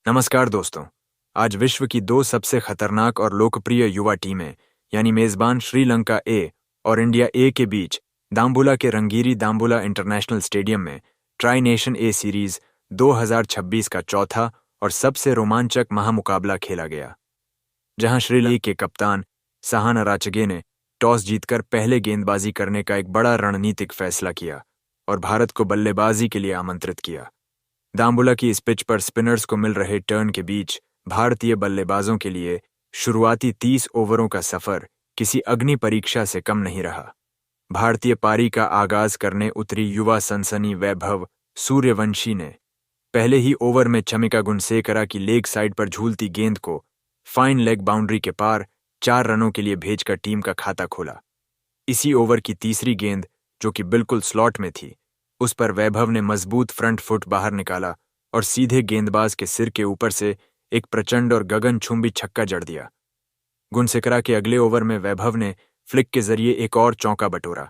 नमस्कार दोस्तों। आज विश्व की दो सबसे खतरनाक और लोकप्रिय युवा टीमें यानी मेजबान श्रीलंका ए और इंडिया ए के बीच दाम्बुला के रंगीरी दाम्बुला इंटरनेशनल स्टेडियम में ट्राई नेशन ए सीरीज 2026 का चौथा और सबसे रोमांचक महामुकाबला खेला गया, जहां श्रीलंका के कप्तान साहन अराचगे ने टॉस जीतकर पहले गेंदबाजी करने का एक बड़ा रणनीतिक फैसला किया और भारत को बल्लेबाजी के लिए आमंत्रित किया। दाम्बुला की इस पिच पर स्पिनर्स को मिल रहे टर्न के बीच भारतीय बल्लेबाजों के लिए शुरुआती 30 ओवरों का सफर किसी अग्नि परीक्षा से कम नहीं रहा। भारतीय पारी का आगाज करने उतरी युवा सनसनी वैभव सूर्यवंशी ने पहले ही ओवर में चमिका गुणसेकरा की लेग साइड पर झूलती गेंद को फाइन लेग बाउंड्री के पार 4 रनों के लिए भेजकर टीम का खाता खोला। इसी ओवर की तीसरी गेंद, जो कि बिल्कुल स्लॉट में थी, उस पर वैभव ने मजबूत फ्रंट फुट बाहर निकाला और सीधे गेंदबाज के सिर के ऊपर से एक प्रचंड और गगनचुंबी छक्का जड़ दिया। गुणसेकरा के अगले ओवर में वैभव ने फ्लिक के जरिए एक और चौका बटोरा,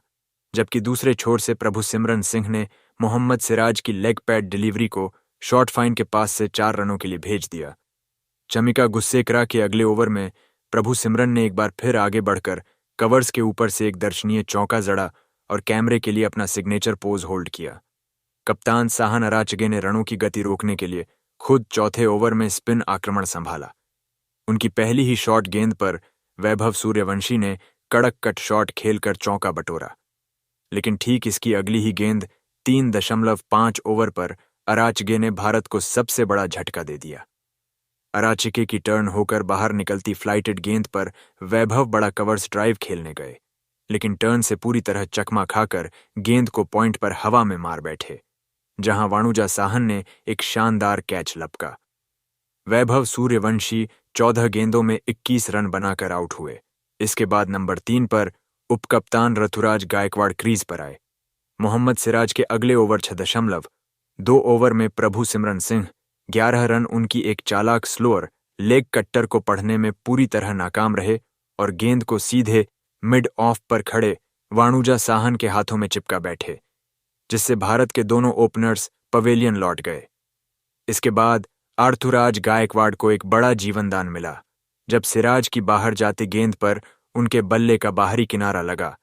जबकि दूसरे छोर से प्रभुसिमरन सिंह ने मोहम्मद सिराज की लेग पैड डिलीवरी को शॉर्ट फाइन के पास से 4 रनों के लिए भेज दिया। चमिका गुणसेकरा के अगले ओवर में प्रभुसिमरन ने एक बार फिर आगे बढ़कर कवर्स के ऊपर से एक दर्शनीय चौका जड़ा और कैमरे के लिए अपना सिग्नेचर पोज होल्ड किया। कप्तान साहन अराचगे ने रनों की गति रोकने के लिए खुद चौथे ओवर में स्पिन आक्रमण संभाला। उनकी पहली ही शॉर्ट गेंद पर वैभव सूर्यवंशी ने कड़क कट शॉट खेलकर चौका बटोरा, लेकिन ठीक इसकी अगली ही गेंद 3.5 ओवर पर अराचगे ने भारत को सबसे बड़ा झटका दे दिया। अराचगे की टर्न होकर बाहर निकलती फ्लाइटेड गेंद पर वैभव बड़ा कवर्स ड्राइव खेलने गए, लेकिन टर्न से पूरी तरह चकमा खाकर गेंद को पॉइंट पर हवा में मार बैठे, जहां वाणुजा साहन ने एक शानदार कैच लपका। वैभव सूर्यवंशी 14 गेंदों में 21 रन बनाकर आउट हुए। इसके बाद नंबर 3 पर उपकप्तान ऋतुराज गायकवाड़ क्रीज पर आए। मोहम्मद सिराज के अगले ओवर 6.2 ओवर में प्रभुसिमरन सिंह 11 रन उनकी एक चालाक स्लोअर लेग कट्टर को पढ़ने में पूरी तरह नाकाम रहे और गेंद को सीधे मिड ऑफ पर खड़े वाणुजा साहन के हाथों में चिपका बैठे, जिससे भारत के दोनों ओपनर्स पवेलियन लौट गए। इसके बाद ऋतुराज गायकवाड़ को एक बड़ा जीवनदान मिला, जब सिराज की बाहर जाती गेंद पर उनके बल्ले का बाहरी किनारा लगा,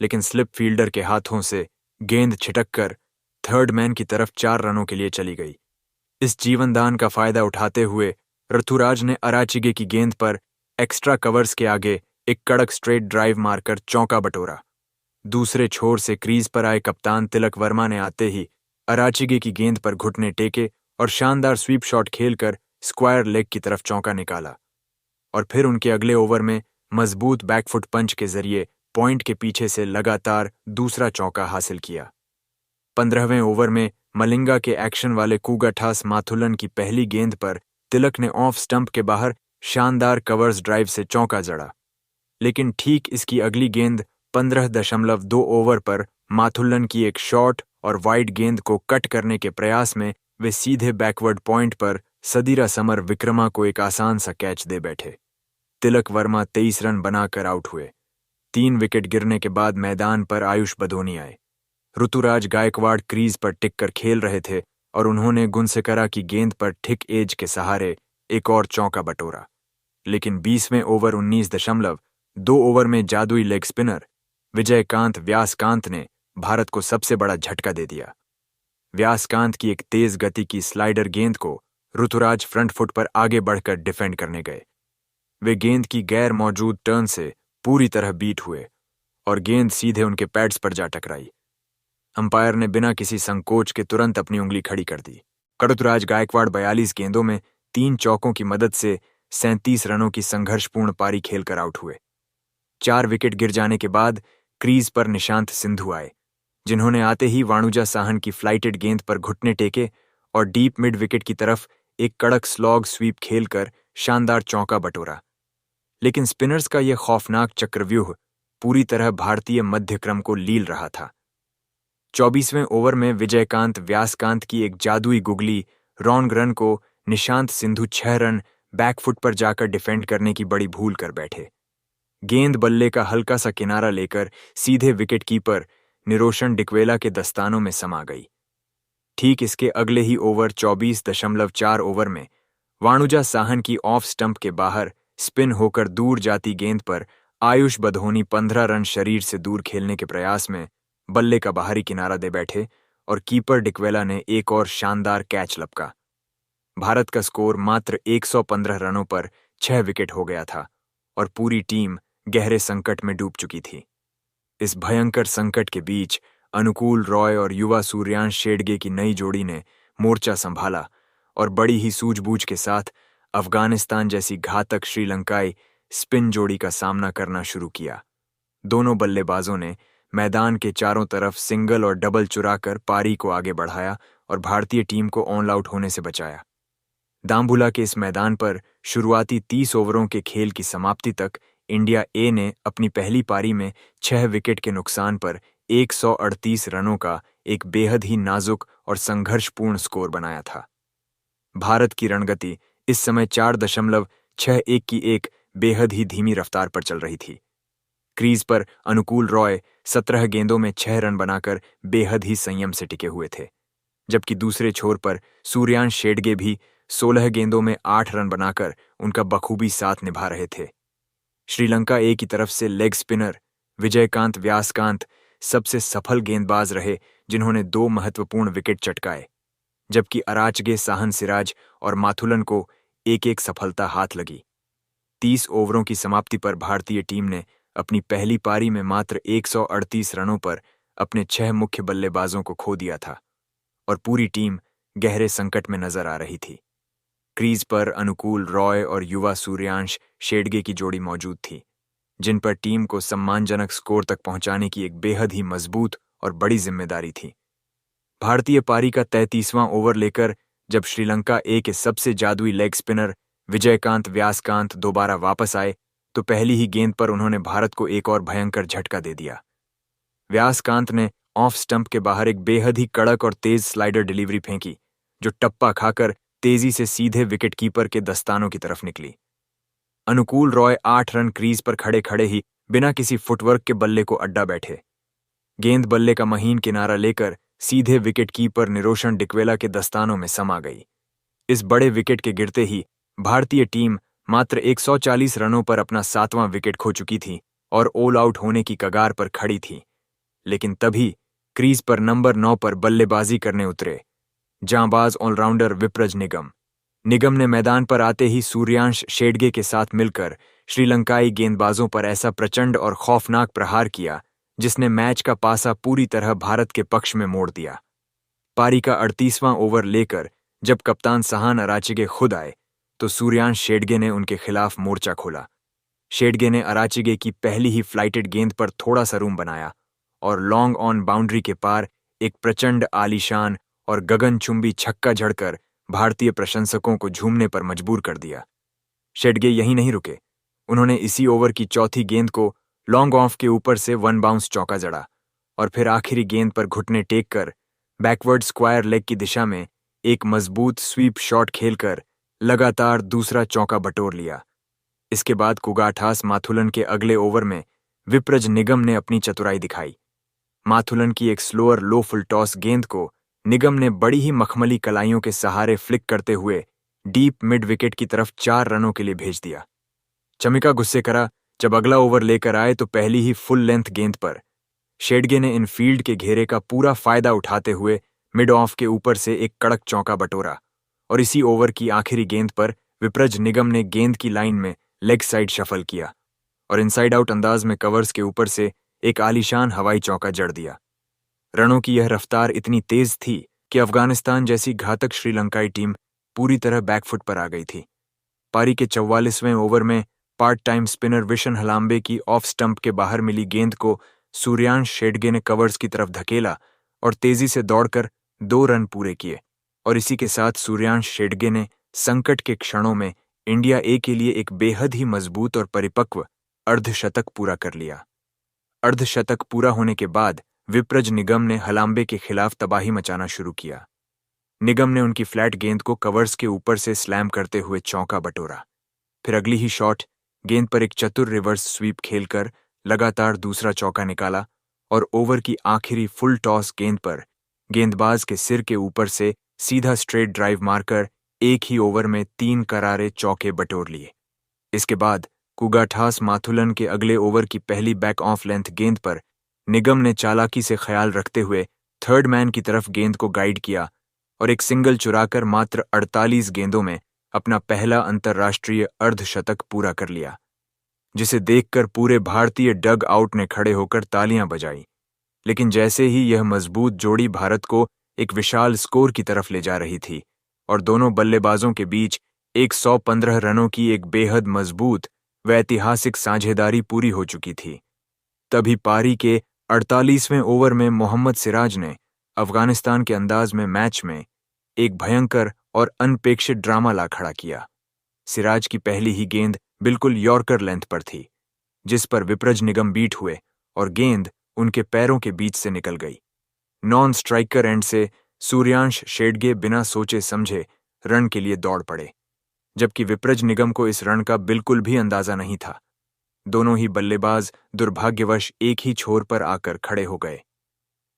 लेकिन स्लिप फील्डर के हाथों से गेंद छिटककर थर्ड मैन की तरफ 4 रनों के लिए चली गई। इस जीवनदान का फायदा उठाते हुए ऋतुराज ने अराचगे की गेंद पर एक्स्ट्रा कवर्स के आगे एक कड़क स्ट्रेट ड्राइव मारकर चौका बटोरा। दूसरे छोर से क्रीज पर आए कप्तान तिलक वर्मा ने आते ही अराचगे की गेंद पर घुटने टेके और शानदार स्वीप शॉट खेलकर स्क्वायर लेग की तरफ चौका निकाला, और फिर उनके अगले ओवर में मजबूत बैकफुट पंच के जरिए पॉइंट के पीछे से लगातार दूसरा चौका हासिल किया। 15वें ओवर में मलिंगा के एक्शन वाले कूगाठास माथुलन की पहली गेंद पर तिलक ने ऑफ स्टंप के बाहर शानदार कवर्स ड्राइव से चौका जड़ा, लेकिन ठीक इसकी अगली गेंद 15.2 ओवर पर माथुलन की एक शॉर्ट और वाइड गेंद को कट करने के प्रयास में वे सीधे बैकवर्ड पॉइंट पर सदीरा समर विक्रमा को एक आसान सा कैच दे बैठे। तिलक वर्मा 23 रन बनाकर आउट हुए। 3 विकेट गिरने के बाद मैदान पर आयुष बधोनी आए। ऋतुराज गायकवाड़ क्रीज पर टिक कर खेल रहे थे और उन्होंने गुणसेकरा की गेंद पर ठिक एज के सहारे एक और चौका बटोरा, लेकिन 20वें ओवर 19.2 ओवर में जादुई लेग स्पिनर विजयकांत व्यासकांत ने भारत को सबसे बड़ा झटका दे दिया। व्यासकांत की एक तेज गति की स्लाइडर गेंद को ऋतुराज फ्रंट फुट पर आगे बढ़कर डिफेंड करने गए। वे गेंद की गैर मौजूद टर्न से पूरी तरह बीट हुए और गेंद सीधे उनके पैड्स पर जा टकराई। अंपायर ने बिना किसी संकोच के तुरंत अपनी उंगली खड़ी कर दी। ऋतुराज गायकवाड़ 42 गेंदों में 3 चौकों की मदद से 37 रनों की संघर्षपूर्ण पारी खेलकर आउट हुए। 4 विकेट गिर जाने के बाद क्रीज पर निशांत सिंधु आए, जिन्होंने आते ही वाणुजा साहन की फ्लाइटेड गेंद पर घुटने टेके और डीप मिड विकेट की तरफ एक कड़क स्लॉग स्वीप खेलकर शानदार चौका बटोरा। लेकिन स्पिनर्स का यह खौफनाक चक्रव्यूह पूरी तरह भारतीय मध्यक्रम को लील रहा था। 24वें ओवर में विजयकांत व्यासकांत की एक जादुई गुगली रॉन्ग रन को निशांत सिंधु 6 रन बैकफुट पर जाकर डिफेंड करने की बड़ी भूल कर बैठे। गेंद बल्ले का हल्का सा किनारा लेकर सीधे विकेट कीपर निरोशन डिक्वेला के दस्तानों में समा गई। ठीक इसके अगले ही ओवर 24.4 ओवर में वाणुजा साहन की ऑफ स्टंप के बाहर स्पिन होकर दूर जाती गेंद पर आयुष बधोनी 15 रन शरीर से दूर खेलने के प्रयास में बल्ले का बाहरी किनारा दे बैठे और कीपर डिक्वेला ने एक और शानदार कैच लपका। भारत का स्कोर मात्र 115 रनों पर 6 विकेट हो गया था और पूरी टीम गहरे संकट में डूब चुकी थी। इस भयंकर संकट के बीच अनुकूल रॉय और युवा सूर्यांश शेडगे की नई जोड़ी ने मोर्चा संभाला और बड़ी ही सूझबूझ के साथ अफगानिस्तान जैसी घातक श्रीलंकाई स्पिन जोड़ी का सामना करना शुरू किया। दोनों बल्लेबाजों ने मैदान के चारों तरफ सिंगल और डबल चुराकर पारी को आगे बढ़ाया और भारतीय टीम को ऑल आउट होने से बचाया। दाम्बुला के इस मैदान पर शुरुआती 30 ओवरों के खेल की समाप्ति तक इंडिया ए ने अपनी पहली पारी में 6 विकेट के नुकसान पर 138 रनों का एक बेहद ही नाजुक और संघर्षपूर्ण स्कोर बनाया था। भारत की रणगति इस समय 4.61 की एक बेहद ही धीमी रफ्तार पर चल रही थी। क्रीज पर अनुकूल रॉय 17 गेंदों में 6 रन बनाकर बेहद ही संयम से टिके हुए थे, जबकि दूसरे छोर पर सूर्यांश शेडगे भी 16 गेंदों में 8 रन बनाकर उनका बखूबी साथ निभा रहे थे। श्रीलंका ए की तरफ से लेग स्पिनर विजयकांत व्यासकांत सबसे सफल गेंदबाज रहे, जिन्होंने 2 महत्वपूर्ण विकेट चटकाए, जबकि अराचगे साहन सिराज और माथुलन को एक-एक सफलता हाथ लगी। 30 ओवरों की समाप्ति पर भारतीय टीम ने अपनी पहली पारी में मात्र 138 रनों पर अपने 6 मुख्य बल्लेबाजों को खो दिया था और पूरी टीम गहरे संकट में नजर आ रही थी। क्रीज पर अनुकूल रॉय और युवा सूर्यांश शेडगे की जोड़ी मौजूद थी, जिन पर टीम को सम्मानजनक स्कोर तक पहुंचाने की एक बेहद ही मजबूत और बड़ी जिम्मेदारी थी। भारतीय पारी का 33वां ओवर लेकर जब श्रीलंका ए के सबसे जादुई लेग स्पिनर विजयकांत व्यासकांत दोबारा वापस आए तो पहली ही गेंद पर उन्होंने भारत को एक और भयंकर झटका दे दिया। व्यासकांत ने ऑफ स्टंप के बाहर एक बेहद ही कड़क और तेज स्लाइडर डिलीवरी फेंकी, जो टप्पा खाकर तेजी से सीधे विकेटकीपर के दस्तानों की तरफ निकली। अनुकूल रॉय 8 रन क्रीज पर खड़े खड़े ही बिना किसी फुटवर्क के बल्ले को अड्डा बैठे। गेंद बल्ले का महीन किनारा लेकर सीधे विकेटकीपर निरोशन डिक्वेला के दस्तानों में समा गई। इस बड़े विकेट के गिरते ही भारतीय टीम मात्र 140 रनों पर अपना 7वां विकेट खो चुकी थी और ऑल आउट होने की कगार पर खड़ी थी। लेकिन तभी क्रीज पर नंबर 9 पर बल्लेबाजी करने उतरे जांबाज ऑलराउंडर विप्रज निगम ने मैदान पर आते ही सूर्यांश शेडगे के साथ मिलकर श्रीलंकाई गेंदबाजों पर ऐसा प्रचंड और खौफनाक प्रहार किया, जिसने मैच का पासा पूरी तरह भारत के पक्ष में मोड़ दिया। पारी का 38वां ओवर लेकर जब कप्तान सहान अराचिगे खुद आए तो सूर्यांश शेडगे ने उनके खिलाफ मोर्चा खोला। शेडगे ने अराचिगे की पहली ही फ्लाइटेड गेंद पर थोड़ा सा रूम बनाया और लॉन्ग ऑन बाउंड्री के पार एक प्रचंड आलीशान और गगनचुंबी छक्का झड़कर भारतीय प्रशंसकों को झूमने पर मजबूर कर दिया। शेडगे यहीं नहीं रुके, उन्होंने इसी ओवर की चौथी गेंद को लॉन्ग ऑफ के ऊपर से 1 बाउंस चौका जड़ा और फिर आखिरी गेंद पर घुटने टेक कर बैकवर्ड स्क्वायर लेग की दिशा में एक मजबूत स्वीप शॉट खेलकर लगातार दूसरा चौका बटोर लिया। इसके बाद कुगाठास माथुलन के अगले ओवर में विप्रज निगम ने अपनी चतुराई दिखाई। माथुलन की एक स्लोअर लो फुल टॉस गेंद को निगम ने बड़ी ही मखमली कलाइयों के सहारे फ्लिक करते हुए डीप मिड विकेट की तरफ 4 रनों के लिए भेज दिया। चमिका गुस्से करा जब अगला ओवर लेकर आए तो पहली ही फुल लेंथ गेंद पर शेडगे ने इनफील्ड के घेरे का पूरा फायदा उठाते हुए मिड ऑफ के ऊपर से एक कड़क चौका बटोरा और इसी ओवर की आखिरी गेंद पर विप्रज निगम ने गेंद की लाइन में लेग साइड शफल किया और इनसाइड आउट अंदाज में कवर्स के ऊपर से एक आलीशान हवाई चौका जड़ दिया। रनों की यह रफ्तार इतनी तेज थी कि अफगानिस्तान जैसी घातक श्रीलंकाई टीम पूरी तरह बैकफुट पर आ गई थी। पारी के 44वें ओवर में पार्ट टाइम स्पिनर विशन हलाम्बे की ऑफ स्टंप के बाहर मिली गेंद को सूर्यांश शेडगे ने कवर्स की तरफ धकेला और तेजी से दौड़कर 2 रन पूरे किए और इसी के साथ सूर्यांश शेडगे ने संकट के क्षणों में इंडिया ए के लिए एक बेहद ही मजबूत और परिपक्व अर्धशतक पूरा कर लिया। अर्धशतक पूरा होने के बाद विप्रज निगम ने हलाम्बे के खिलाफ तबाही मचाना शुरू किया। निगम ने उनकी फ्लैट गेंद को कवर्स के ऊपर से स्लैम करते हुए चौका बटोरा। फिर अगली ही शॉट गेंद पर एक चतुर रिवर्स स्वीप खेलकर लगातार दूसरा चौका निकाला और ओवर की आखिरी फुल टॉस गेंद पर गेंदबाज के सिर के ऊपर से सीधा स्ट्रेट ड्राइव मारकर एक ही ओवर में 3 करारे चौके बटोर लिए। इसके बाद कुगाठास माथुलन के अगले ओवर की पहली बैक ऑफ लेंथ गेंद पर निगम ने चालाकी से ख्याल रखते हुए थर्ड मैन की तरफ गेंद को गाइड किया और एक सिंगल चुराकर मात्र 48 गेंदों में अपना पहला अंतर्राष्ट्रीय अर्धशतक पूरा कर लिया, जिसे देखकर पूरे भारतीय डग आउट ने खड़े होकर तालियां बजाई। लेकिन जैसे ही यह मजबूत जोड़ी भारत को एक विशाल स्कोर की तरफ ले जा रही थी और दोनों बल्लेबाजों के बीच 115 रनों की एक बेहद मजबूत व ऐतिहासिक साझेदारी पूरी हो चुकी थी, तभी पारी के 48वें ओवर में मोहम्मद सिराज ने अफगानिस्तान के अंदाज में मैच में एक भयंकर और अनपेक्षित ड्रामा ला खड़ा किया। सिराज की पहली ही गेंद बिल्कुल यॉर्कर लेंथ पर थी, जिस पर विप्रज निगम बीट हुए और गेंद उनके पैरों के बीच से निकल गई। नॉन स्ट्राइकर एंड से सूर्यांश शेडगे बिना सोचे समझे रन के लिए दौड़ पड़े, जबकि विप्रज निगम को इस रन का बिल्कुल भी अंदाजा नहीं था। दोनों ही बल्लेबाज दुर्भाग्यवश एक ही छोर पर आकर खड़े हो गए।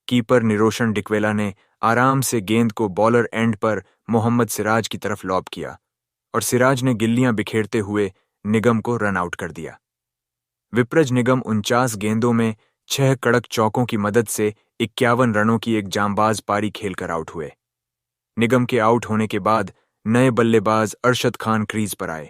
कीपर निरोशन डिक्वेला ने आराम से गेंद को बॉलर एंड पर मोहम्मद सिराज की तरफ लॉब किया और सिराज ने गिल्लियां बिखेरते हुए निगम को रन आउट कर दिया। विप्रज निगम 49 गेंदों में 6 कड़क चौकों की मदद से 51 रनों की एक जांबाज पारी खेलकर आउट हुए। निगम के आउट होने के बाद नए बल्लेबाज अरशद खान क्रीज पर आए।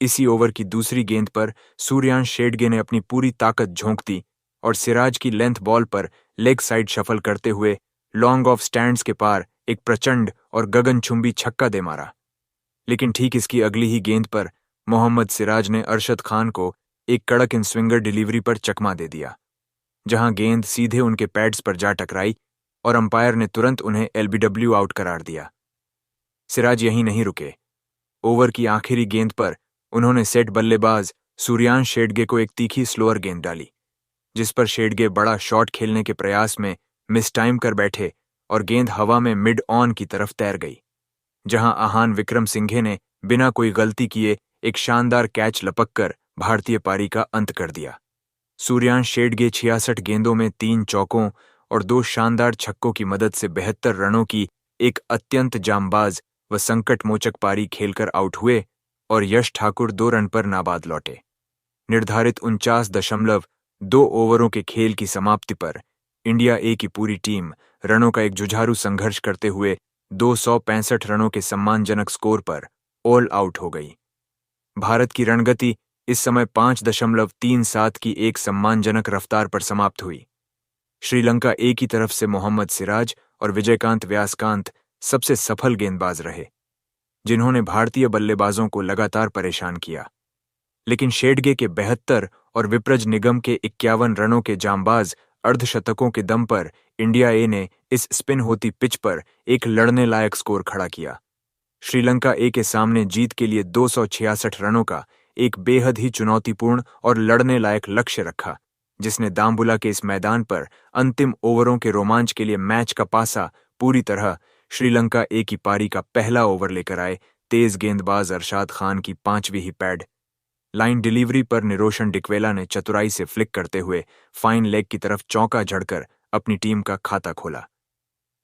इसी ओवर की दूसरी गेंद पर सूर्यांश शेडगे ने अपनी पूरी ताकत झोंक दी और सिराज की लेंथ बॉल पर लेग साइड शफल करते हुए लॉन्ग ऑफ स्टैंड्स के पार एक प्रचंड और गगनचुंबी छक्का दे मारा। लेकिन ठीक इसकी अगली ही गेंद पर मोहम्मद सिराज ने अरशद खान को एक कड़क इन स्विंगर डिलीवरी पर चकमा दे दिया, जहां गेंद सीधे उनके पैड्स पर जा टकराई और अंपायर ने तुरंत उन्हें एलबीडब्ल्यू आउट करार दिया। सिराज यहीं नहीं रुके। ओवर की आखिरी गेंद पर उन्होंने सेट बल्लेबाज सूर्यांश शेडगे को एक तीखी स्लोअर गेंद डाली, जिस पर शेडगे बड़ा शॉट खेलने के प्रयास में मिस टाइम कर बैठे और गेंद हवा में मिड ऑन की तरफ तैर गई, जहां आहान विक्रम सिंघे ने बिना कोई गलती किए एक शानदार कैच लपककर भारतीय पारी का अंत कर दिया। सूर्यांश शेडगे 66 गेंदों में 3 चौकों और 2 शानदार छक्कों की मदद से 72 रनों की एक अत्यंत जांबाज व संकटमोचक पारी खेलकर आउट हुए और यश ठाकुर 2 रन पर नाबाद लौटे। निर्धारित 49.2 ओवरों के खेल की समाप्ति पर इंडिया ए की पूरी टीम रनों का एक जुझारू संघर्ष करते हुए 265 रनों के सम्मानजनक स्कोर पर ऑल आउट हो गई। भारत की रणगति इस समय 5.37 की एक सम्मानजनक रफ्तार पर समाप्त हुई। श्रीलंका ए की तरफ से मोहम्मद सिराज और विजयकांत व्यासकांत सबसे सफल गेंदबाज रहे, जिन्होंने भारतीय बल्लेबाजों को लगातार परेशान किया। लेकिन शेडगे के 72 और विप्रज निगम के 51 रनों के जांबाज अर्धशतकों के दम पर इंडिया ए ने इस स्पिन होती पिच पर एक लड़ने लायक स्कोर खड़ा किया। श्रीलंका ए के सामने जीत के लिए 266 रनों का एक बेहद ही चुनौतीपूर्ण और लड़ने लायक लक्ष्य रखा, जिसने दाम्बुला के इस मैदान पर अंतिम ओवरों के रोमांच के लिए मैच का पासा पूरी तरह श्रीलंका ए की पारी का पहला ओवर लेकर आए तेज गेंदबाज अरशाद खान की 5वीं ही पैड लाइन डिलीवरी पर निरोशन डिक्वेला ने चतुराई से फ्लिक करते हुए फाइन लेग की तरफ चौका झड़कर अपनी टीम का खाता खोला।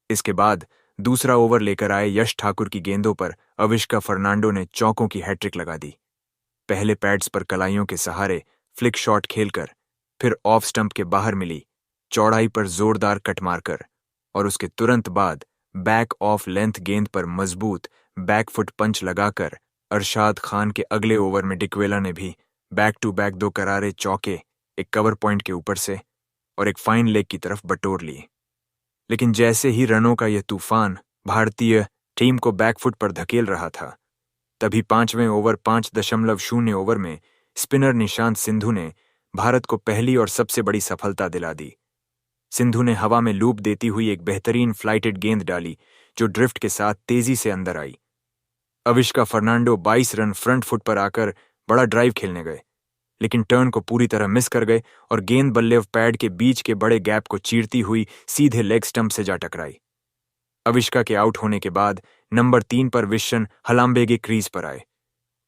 इसके बाद दूसरा ओवर लेकर आए यश ठाकुर की गेंदों पर अविष्का फर्नांडो ने चौकों की हैट्रिक लगा दी। पहले पैड्स पर कलाइयों के सहारे फ्लिक शॉट खेलकर फिर ऑफ स्टंप के बाहर मिली चौड़ाई पर जोरदार कट मारकर और उसके तुरंत बाद बैक ऑफ लेंथ गेंद पर मजबूत बैकफुट पंच लगाकर अरशाद खान के अगले ओवर में डिक्वेला ने भी बैक टू बैक 2 करारे चौके एक कवर पॉइंट के ऊपर से और एक फाइन लेग की तरफ बटोर लिए। लेकिन जैसे ही रनों का यह तूफान भारतीय टीम को बैकफुट पर धकेल रहा था, तभी 5वें ओवर 5.0 ओवर में स्पिनर निशांत सिंधु ने भारत को पहली और सबसे बड़ी सफलता दिला दी। सिंधु ने हवा में लूप देती हुई एक बेहतरीन फ्लाइटेड गेंद डाली जो ड्रिफ्ट के साथ तेजी से अंदर आई। Avishka Fernando 22 run front foot पर आकर बड़ा ड्राइव खेलने गए, लेकिन टर्न को पूरी तरह मिस कर गए और गेंद बल्ले पैड के बीच के बड़े गैप को चीरती हुई सीधे लेग स्टंप से जा टकराई। अविष्का के आउट होने के बाद नंबर 3 पर विशन हलाम्बेगे क्रीज पर आए।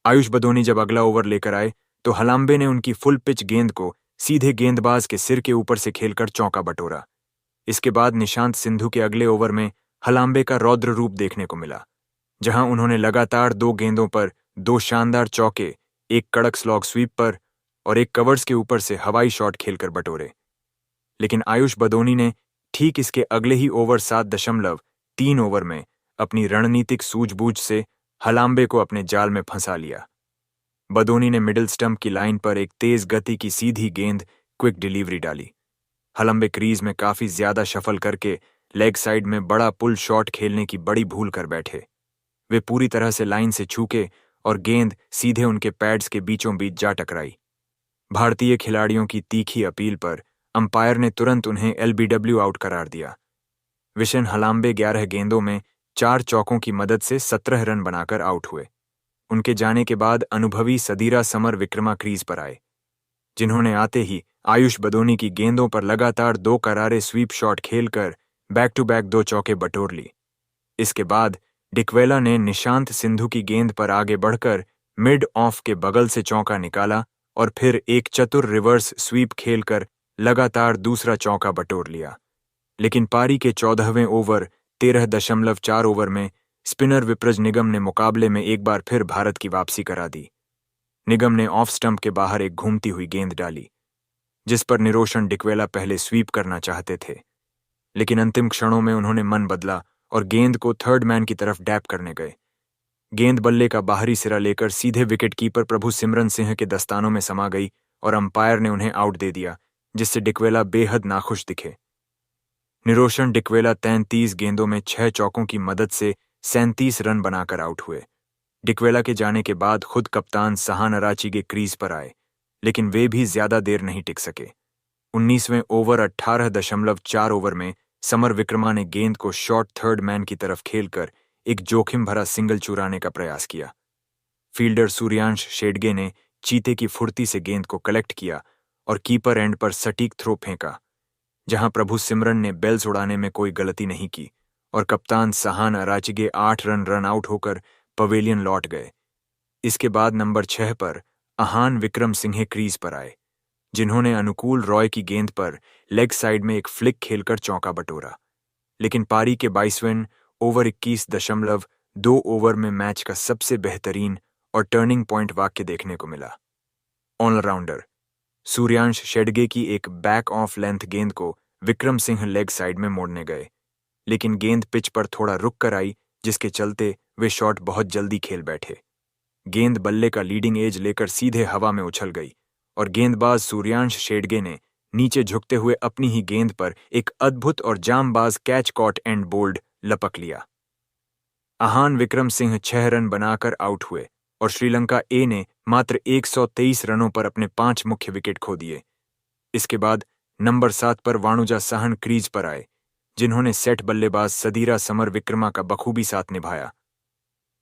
आयुष बदोनी जब अगला ओवर लेकर आए तो हलाम्बे ने उनकी फुल पिच गेंद को सीधे गेंदबाज के सिर के ऊपर से खेलकर चौका बटोरा। इसके बाद निशांत सिंधु के अगले ओवर में हलाम्बे का रौद्र रूप देखने को मिला। जहां उन्होंने लगातार 2 गेंदों पर 2 शानदार चौके, एक कड़क स्लॉग स्वीप पर और एक कवर्स के ऊपर से हवाई शॉट खेलकर बटोरे। लेकिन आयुष बदोनी ने ठीक इसके अगले ही ओवर 7.3 ओवर में अपनी रणनीतिक सूझबूझ से हलाम्बे को अपने जाल में फंसा लिया। बदोनी ने मिडिल स्टंप की लाइन पर एक तेज गति की सीधी गेंद क्विक डिलीवरी डाली। हलम्बे क्रीज में काफी ज्यादा शफल करके लेग साइड में बड़ा पुल शॉट खेलने की बड़ी भूल कर बैठे। वे पूरी तरह से लाइन से छूके और गेंद सीधे उनके पैड्स के बीचों बीच जा टकराई। भारतीय खिलाड़ियों की तीखी अपील पर अंपायर ने तुरंत उन्हें एलबीडब्ल्यू आउट करार दिया। विशन हलाम्बे 11 गेंदों में 4 चौकों की मदद से 17 रन बनाकर आउट हुए। उनके जाने के बाद अनुभवी सदीरा समर विक्रमा क्रीज पर आए, जिन्होंने आते ही आयुष बदोनी की गेंदों पर लगातार 2 करारे स्वीप शॉट खेलकर बैक टू बैक 2 चौके बटोर ली। इसके बाद डिक्वेला ने निशांत सिंधु की गेंद पर आगे बढ़कर मिड ऑफ के बगल से चौका निकाला और फिर एक चतुर रिवर्स स्वीप खेलकर लगातार दूसरा चौका बटोर लिया। लेकिन पारी के 14वें ओवर 13.4 ओवर में स्पिनर विप्रज निगम ने मुकाबले में एक बार फिर भारत की वापसी करा दी। निगम ने ऑफ स्टंप के बाहर एक घूमती हुई गेंद डाली, जिस पर निरोशन डिक्वेला पहले स्वीप करना चाहते थे, लेकिन अंतिम क्षणों में उन्होंने मन बदला और गेंद को थर्ड मैन की तरफ डैप करने गए। गेंद बल्ले का बाहरी सिरा लेकर सीधे विकेटकीपर प्रभु सिमरन सिंह के दस्तानों में समा गई और अंपायर ने उन्हें आउट दे दिया, जिससे डिक्वेला बेहद नाखुश दिखे। निरोशन डिक्वेला 33 गेंदों में 6 चौकों की मदद से 37 रन बनाकर आउट हुए। डिक्वेला के जाने के बाद खुद कप्तान सहान अराचीगे क्रीज पर आए, लेकिन वे भी ज्यादा देर नहीं टिक सके। 19वें ओवर 18.4 ओवर में समर विक्रमा ने गेंद को शॉर्ट थर्ड मैन की तरफ खेलकर एक जोखिम भरा सिंगल चुराने का प्रयास किया। फील्डर सूर्यांश शेडगे ने चीते की फुर्ती से गेंद को कलेक्ट किया और कीपर एंड पर सटीक थ्रो फेंका, जहां प्रभु सिमरन ने बेल्स उड़ाने में कोई गलती नहीं की और कप्तान सहान अराचीगे 8 रन आउट होकर पवेलियन लौट गए। इसके बाद नंबर 6 पर आहान विक्रम सिंह क्रीज पर आए, जिन्होंने अनुकूल रॉय की गेंद पर लेग साइड में एक फ्लिक खेलकर चौका बटोरा। लेकिन पारी के 22वें ओवर 21.2 ओवर में मैच का सबसे बेहतरीन और टर्निंग पॉइंट वाक्य देखने को मिला। ऑलराउंडर सूर्यांश शेडगे की एक बैक ऑफ लेंथ गेंद को विक्रम सिंह लेग साइड में मोड़ने गए, लेकिन गेंद पिच पर थोड़ा रुक कर आई, जिसके चलते वे शॉट बहुत जल्दी खेल बैठे। गेंद बल्ले का लीडिंग एज लेकर सीधे हवा में उछल गई और गेंदबाज सूर्यांश शेडगे ने नीचे झुकते हुए अपनी ही गेंद पर एक अद्भुत और जामबाज कैच कॉट एंड बोल्ड लपक लिया। आहान विक्रम सिंह 6 रन बनाकर आउट हुए और श्रीलंका ए ने मात्र 123 रनों पर अपने 5 मुख्य विकेट खो दिए। इसके बाद नंबर 7 पर वाणुजा साहन क्रीज पर आए, जिन्होंने सेट बल्लेबाज सदीरा समर विक्रमा का बखूबी साथ निभाया।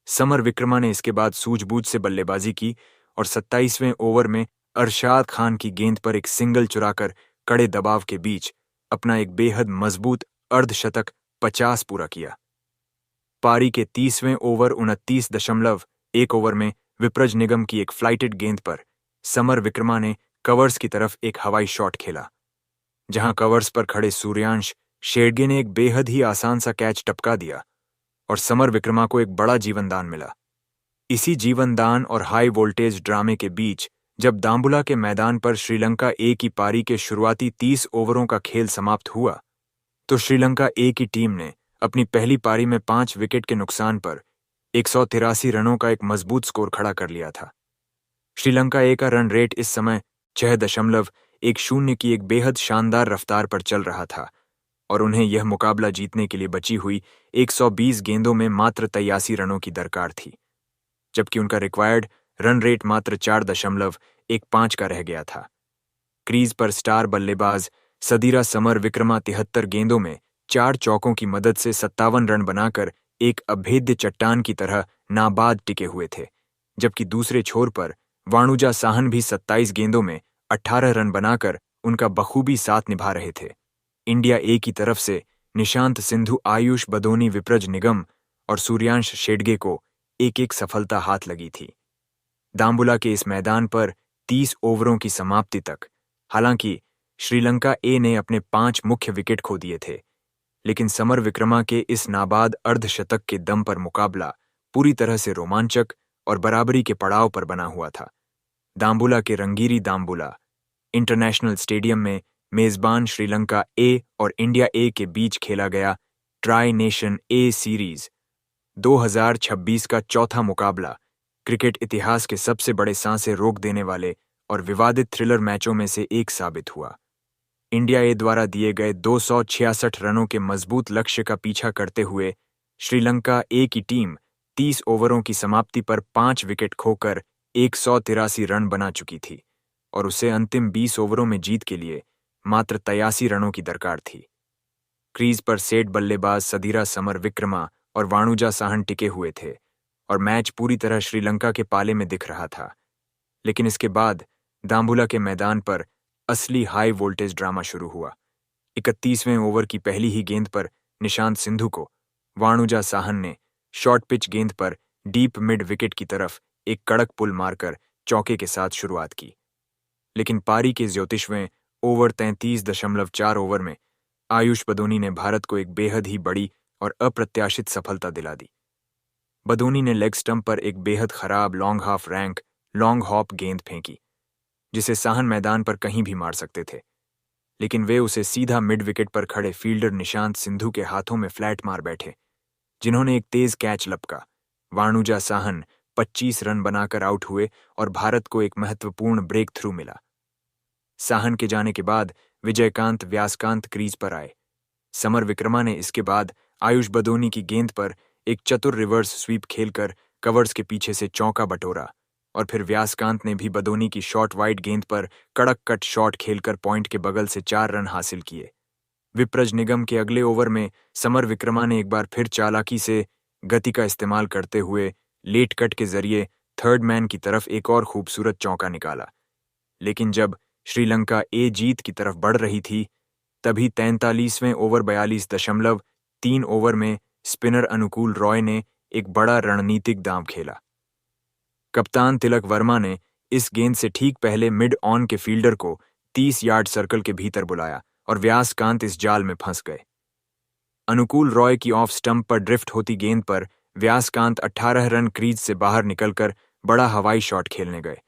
समर विक्रमा ने इसके बाद सूझबूझ से बल्लेबाजी की और 27वें ओवर में अरशाद खान की गेंद पर एक सिंगल चुराकर कड़े दबाव के बीच अपना एक बेहद मजबूत अर्धशतक 50 पूरा किया। पारी के 30वें ओवर 29.1 ओवर में विप्रज निगम की एक फ्लाइटेड गेंद पर समर विक्रमा ने कवर्स की तरफ एक हवाई शॉट खेला, जहां कवर्स पर खड़े सूर्यांश शेडगे ने एक बेहद ही आसान सा कैच टपका दिया और समर विक्रमा को एक बड़ा जीवनदान मिला। इसी जीवनदान और हाई वोल्टेज ड्रामे के बीच जब दाम्बुला के मैदान पर श्रीलंका ए की पारी के शुरुआती 30 ओवरों का खेल समाप्त हुआ, तो श्रीलंका ए की टीम ने अपनी पहली पारी में 5 विकेट के नुकसान पर 183 रनों का एक मजबूत स्कोर खड़ा कर लिया था। श्रीलंका ए का रन रेट इस समय 6.10 की एक बेहद शानदार रफ्तार पर चल रहा था और उन्हें यह मुकाबला जीतने के लिए बची हुई 120 गेंदों में मात्र 83 रनों की दरकार थी, जबकि उनका रिक्वायर्ड रन रेट मात्र 4.15 का रह गया था। क्रीज पर स्टार बल्लेबाज सदीरा समर विक्रमा 73 गेंदों में 4 चौकों की मदद से 57 रन बनाकर एक अभेद्य चट्टान की तरह नाबाद टिके हुए थे, जबकि दूसरे छोर पर वाणुजा साहन भी 27 गेंदों में 18 रन बनाकर उनका बखूबी साथ निभा रहे थे। इंडिया ए की तरफ से निशांत सिंधु, आयुष बदोनी, विप्रज निगम और सूर्यांश शेडगे को एक सफलता हाथ लगी थी। दाम्बुला के इस मैदान पर 30 ओवरों की समाप्ति तक हालांकि श्रीलंका ए ने अपने 5 मुख्य विकेट खो दिए थे, लेकिन समर विक्रमा के इस नाबाद अर्धशतक के दम पर मुकाबला पूरी तरह से रोमांचक और बराबरी के पड़ाव पर बना हुआ था। दाम्बुला के रंगीरी दाम्बुला इंटरनेशनल स्टेडियम में मेजबान श्रीलंका ए और इंडिया ए के बीच खेला गया ट्राई नेशन ए सीरीज 2026 का चौथा मुकाबला क्रिकेट इतिहास के सबसे बड़े सांसें रोक देने वाले और विवादित थ्रिलर मैचों में से एक साबित हुआ। इंडिया ए द्वारा दिए गए 266 रनों के मजबूत लक्ष्य का पीछा करते हुए श्रीलंका ए की टीम 30 ओवरों की समाप्ति पर 5 विकेट खोकर 183 रन बना चुकी थी और उसे अंतिम 20 ओवरों में जीत के लिए मात्र 83 रनों की दरकार थी। क्रीज पर सेठ बल्लेबाज सदीरा समर विक्रमा और वाणुजा साहन टिके हुए थे और मैच पूरी तरह श्रीलंका के पाले में दिख रहा था। लेकिन इसके बाद दाम्बुला के मैदान पर असली हाई वोल्टेज ड्रामा शुरू हुआ। 31वें ओवर की पहली ही गेंद पर निशांत सिंधु को वाणुजा साहन ने शॉर्ट पिच गेंद पर डीप मिड विकेट की तरफ एक कड़क पुल मारकर चौके के साथ शुरुआत की। लेकिन पारी के 34वें ओवर 33.4 ओवर में आयुष बदोनी ने भारत को एक बेहद ही बड़ी और अप्रत्याशित सफलता दिला दी। बदोनी ने लेग स्टंप पर एक बेहद खराब लॉन्ग हॉप गेंद फेंकी जिसे साहन मैदान पर कहीं भी मार सकते थे, लेकिन वे उसे सीधा मिड विकेट पर खड़े फील्डर निशांत सिंधु के हाथों में फ्लैट मार बैठे, जिन्होंने एक तेज कैच लपका। वाणुजा साहन 25 रन बनाकर आउट हुए और भारत को एक महत्वपूर्ण ब्रेक थ्रू मिला। साहन के जाने के बाद विजयकांत व्यासकांत क्रीज पर आए। समर विक्रमा ने इसके बाद आयुष बदोनी की गेंद पर एक चतुर रिवर्स स्वीप खेलकर कवर्स के पीछे से चौका बटोरा और फिर व्यासकांत ने भी बदोनी की शॉर्ट वाइड गेंद पर कड़क कट शॉट खेलकर पॉइंट के बगल से 4 रन हासिल किए। विप्रज निगम के अगले ओवर में समर विक्रमा ने एक बार फिर चालाकी से गति का इस्तेमाल करते हुए लेट कट के जरिए थर्ड मैन की तरफ एक और खूबसूरत चौका निकाला। लेकिन जब श्रीलंका ए जीत की तरफ बढ़ रही थी, तभी 43वें ओवर 42.3 ओवर में स्पिनर अनुकूल रॉय ने एक बड़ा रणनीतिक दांव खेला। कप्तान तिलक वर्मा ने इस गेंद से ठीक पहले मिड ऑन के फील्डर को 30 यार्ड सर्कल के भीतर बुलाया और व्यासकांत इस जाल में फंस गए। अनुकूल रॉय की ऑफ स्टंप पर ड्रिफ्ट होती गेंद पर व्यासकांत 18 रन क्रीज से बाहर निकलकर बड़ा हवाई शॉट खेलने गए,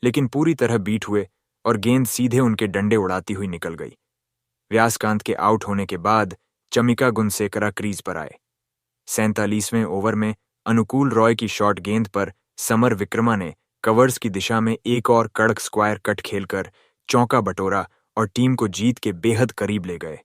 लेकिन पूरी तरह बीट हुए और गेंद सीधे उनके डंडे उड़ाती हुई निकल गई। व्यासकांत के आउट होने के बाद चमिका गुनसेकरा क्रीज पर आए। 47वें ओवर में अनुकूल रॉय की शॉर्ट गेंद पर समर विक्रमा ने कवर्स की दिशा में एक और कड़क स्क्वायर कट खेलकर चौका बटोरा और टीम को जीत के बेहद करीब ले गए।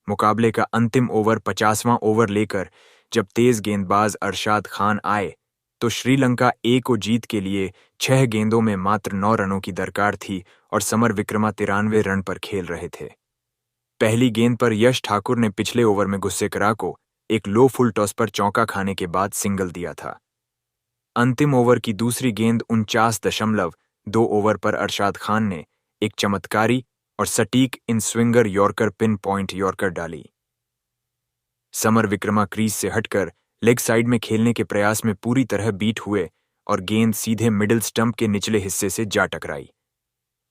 मुकाबले का अंतिम ओवर 50वां ओवर लेकर जब तेज गेंदबाज अरशाद खान आए तो श्रीलंका ए को जीत के लिए 6 गेंदों में मात्र 9 रनों की दरकार थी और समर विक्रमा 93 रन पर खेल रहे थे। पहली गेंद पर यश ठाकुर ने पिछले ओवर में गुस्सेकरा को एक लो फुल टॉस पर चौका खाने के बाद सिंगल दिया था। अंतिम ओवर की दूसरी गेंद 49.2 ओवर पर अरशाद खान ने एक चमत्कारी और सटीक inswinger yorker pin point yorker डाली। समर विक्रमा क्रीज से हटकर लेग साइड में खेलने के प्रयास में पूरी तरह बीट हुए और गेंद सीधे मिडिल स्टंप के निचले हिस्से से जा टकराई।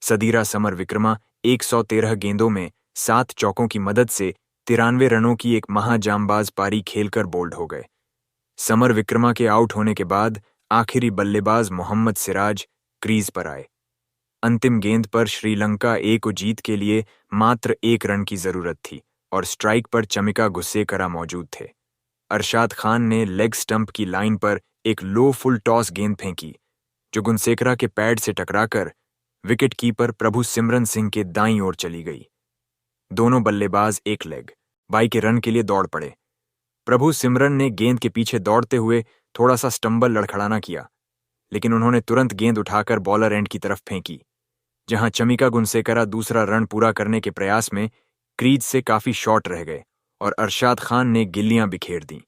सदीरा समर विक्रमा 113 गेंदों में 7 चौकों की मदद से 93 रनों की एक महाजांबाज पारी खेलकर बोल्ड हो गए। समर विक्रमा के आउट होने के बाद आखिरी बल्लेबाज मोहम्मद सिराज क्रीज पर आए। अंतिम गेंद पर श्रीलंका ए को जीत के लिए मात्र 1 रन की जरूरत थी और स्ट्राइक पर चमिका गुस्सेकरा मौजूद थे। अरशाद खान ने लेग स्टंप की लाइन पर एक लो फुल टॉस गेंद फेंकी जो गुनसेकरा के पैड से टकराकर विकेट कीपर प्रभु सिमरन सिंह के दाईं ओर चली गई। दोनों बल्लेबाज एक लेग बाई के रन के लिए दौड़ पड़े। प्रभु सिमरन ने गेंद के पीछे दौड़ते हुए थोड़ा सा स्टंबल लड़खड़ाना किया, लेकिन उन्होंने तुरंत गेंद उठाकर बॉलर एंड की तरफ फेंकी, जहां चमिका गुनसेकरा दूसरा रन पूरा करने के प्रयास में क्रीज से काफी शॉर्ट रह गए और अरशाद खान ने गिल्लियां बिखेर दीं।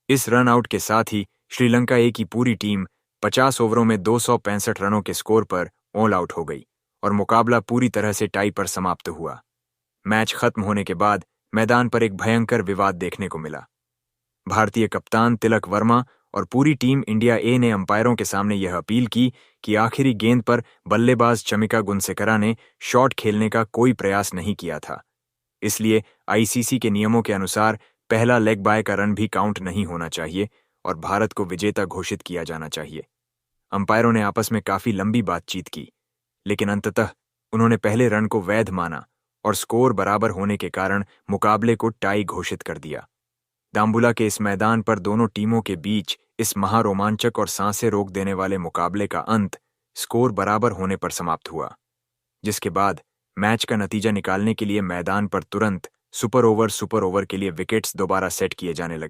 इस रन आउट के साथ ही श्रीलंका ए की पूरी टीम 50 ओवरों में 265 रनों के स्कोर पर ऑल आउट हो गई और मुकाबला पूरी तरह से टाई पर समाप्त हुआ। मैच खत्म होने के बाद मैदान पर एक भयंकर विवाद देखने को मिला। भारतीय कप्तान तिलक वर्मा और पूरी टीम इंडिया ए ने अंपायरों के सामने यह अपील की कि आखिरी गेंद पर बल्लेबाज चमिका गुनसेकरा ने शॉट खेलने का कोई प्रयास नहीं किया था, इसलिए आईसीसी के नियमों के अनुसार पहला लेग बाय का रन भी काउंट नहीं होना चाहिए और भारत को विजेता घोषित किया जाना चाहिए। अंपायरों ने आपस में काफी लंबी बातचीत की, लेकिन अंततः उन्होंने पहले रन को वैध माना और स्कोर बराबर होने के कारण मुकाबले को टाई घोषित कर दिया। दाम्बुला के इस मैदान पर दोनों टीमों के बीच इस महारोमांचक और सांसें रोक देने वाले मुकाबले का अंत स्कोर बराबर होने पर समाप्त हुआ, जिसके बाद मैच का नतीजा निकालने के लिए मैदान पर तुरंत सुपर ओवर के लिए विकेट्स दोबारा सेट किए जाने लगे।